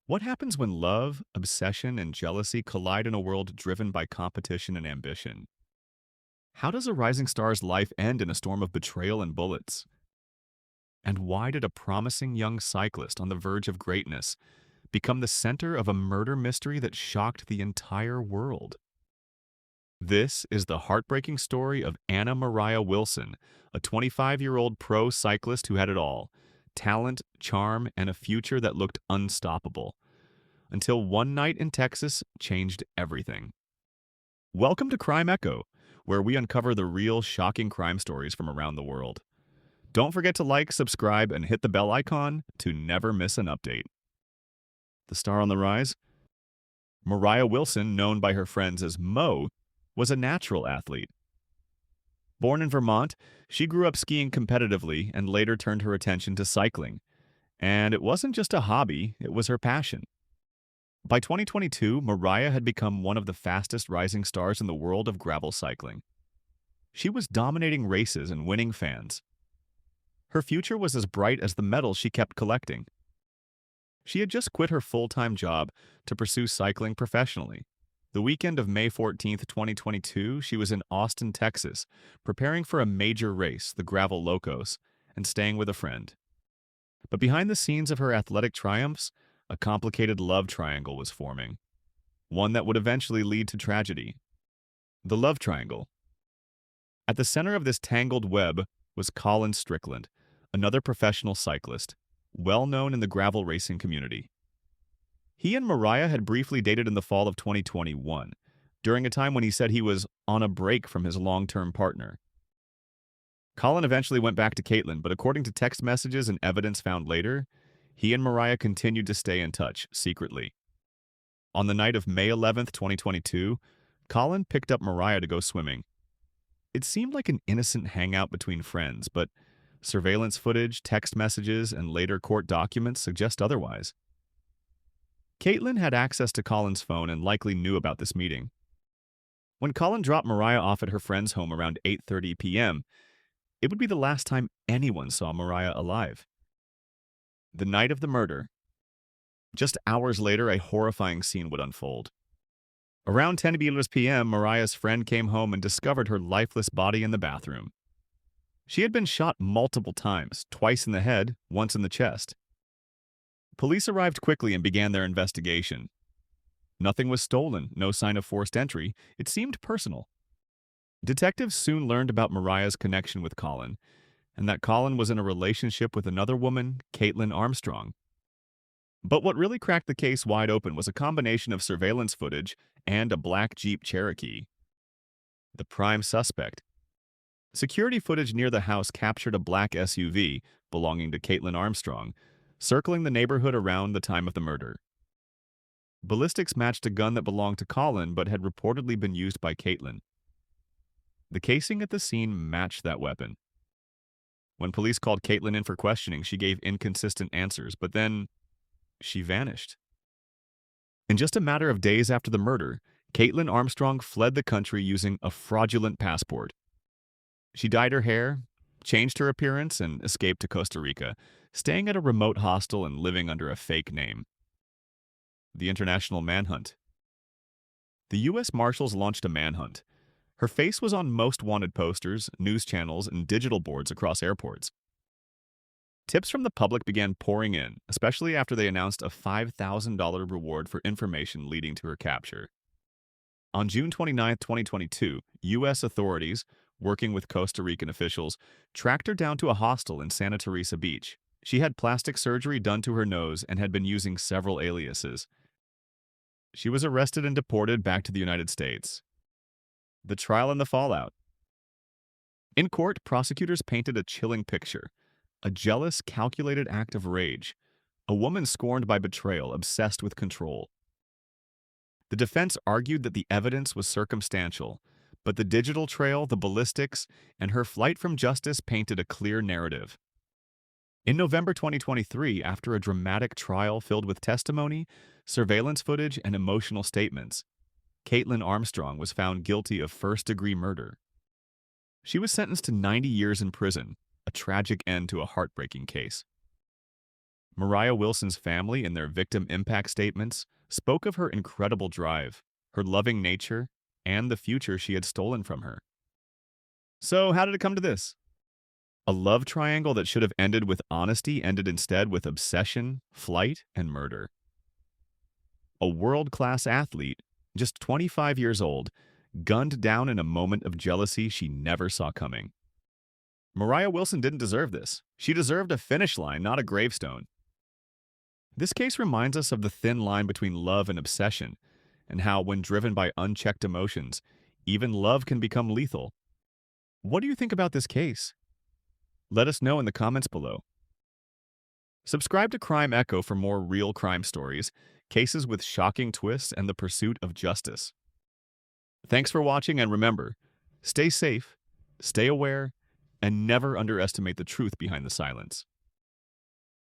What happens when love, obsession, and jealousy collide in a world driven by competition and ambition? How does a rising star's life end in a storm of betrayal and bullets? And why did a promising young cyclist on the verge of greatness become the center of a murder mystery that shocked the entire world? This is the heartbreaking story of Moriah Wilson, a 25-year-old pro cyclist who had it all: talent, charm, and a future that looked unstoppable, until one night in Texas changed everything. Welcome to Crime Echo, where we uncover the real shocking crime stories from around the world. Don't forget to like, subscribe, and hit the bell icon to never miss an update. The star on the rise? Moriah Wilson, known by her friends as Mo, was a natural athlete. Born in Vermont, she grew up skiing competitively and later turned her attention to cycling. And it wasn't just a hobby, it was her passion. By 2022, Moriah had become one of the fastest rising stars in the world of gravel cycling. She was dominating races and winning fans. Her future was as bright as the medals she kept collecting. She had just quit her full-time job to pursue cycling professionally. The weekend of May 14th, 2022, she was in Austin, Texas, preparing for a major race, the Gravel Locos, and staying with a friend. But behind the scenes of her athletic triumphs, a complicated love triangle was forming, one that would eventually lead to tragedy. The love triangle. At the center of this tangled web was Colin Strickland, another professional cyclist, well known in the gravel racing community. He and Moriah had briefly dated in the fall of 2021, during a time when he said he was on a break from his long-term partner. Colin eventually went back to Caitlin, but according to text messages and evidence found later, he and Moriah continued to stay in touch, secretly. On the night of May 11th, 2022, Colin picked up Moriah to go swimming. It seemed like an innocent hangout between friends, but surveillance footage, text messages, and later court documents suggest otherwise. Caitlin had access to Colin's phone and likely knew about this meeting. When Colin dropped Moriah off at her friend's home around 8:30 p.m., it would be the last time anyone saw Moriah alive. The night of the murder. Just hours later, a horrifying scene would unfold. Around 10 p.m., Moriah's friend came home and discovered her lifeless body in the bathroom. She had been shot multiple times, twice in the head, once in the chest. Police arrived quickly and began their investigation. Nothing was stolen, no sign of forced entry. It seemed personal. Detectives soon learned about Moriah's connection with Colin, and that Colin was in a relationship with another woman, Caitlin Armstrong. But what really cracked the case wide open was a combination of surveillance footage and a black Jeep Cherokee. The prime suspect. Security footage near the house captured a black SUV belonging to Caitlin Armstrong, circling the neighborhood around the time of the murder. Ballistics matched a gun that belonged to Colin but had reportedly been used by Caitlin. The casing at the scene matched that weapon. When police called Caitlin in for questioning, she gave inconsistent answers, but then she vanished. In just a matter of days after the murder, Caitlin Armstrong fled the country using a fraudulent passport. She dyed her hair, changed her appearance, and escaped to Costa Rica, staying at a remote hostel and living under a fake name. The International Manhunt. The U.S. Marshals launched a manhunt. Her face was on most wanted posters, news channels, and digital boards across airports. Tips from the public began pouring in, especially after they announced a $5,000 reward for information leading to her capture. On June 29, 2022, U.S. authorities, working with Costa Rican officials, tracked her down to a hostel in Santa Teresa Beach. She had plastic surgery done to her nose and had been using several aliases. She was arrested and deported back to the United States. The trial and the fallout. In court, prosecutors painted a chilling picture: a jealous, calculated act of rage, a woman scorned by betrayal, obsessed with control. The defense argued that the evidence was circumstantial, but the digital trail, the ballistics, and her flight from justice painted a clear narrative. In November 2023, after a dramatic trial filled with testimony, surveillance footage, and emotional statements, Caitlin Armstrong was found guilty of first-degree murder. She was sentenced to 90 years in prison, a tragic end to a heartbreaking case. Moriah Wilson's family, in their victim impact statements, spoke of her incredible drive, her loving nature, and the future she had stolen from her. So, how did it come to this? A love triangle that should have ended with honesty ended instead with obsession, flight, and murder. A world-class athlete, just 25 years old, gunned down in a moment of jealousy she never saw coming. Moriah Wilson didn't deserve this. She deserved a finish line, not a gravestone. This case reminds us of the thin line between love and obsession, and how, when driven by unchecked emotions, even love can become lethal. What do you think about this case? Let us know in the comments below. Subscribe to Crime Echo for more real crime stories, cases with shocking twists, and the pursuit of justice. Thanks for watching, and remember, stay safe, stay aware, and never underestimate the truth behind the silence.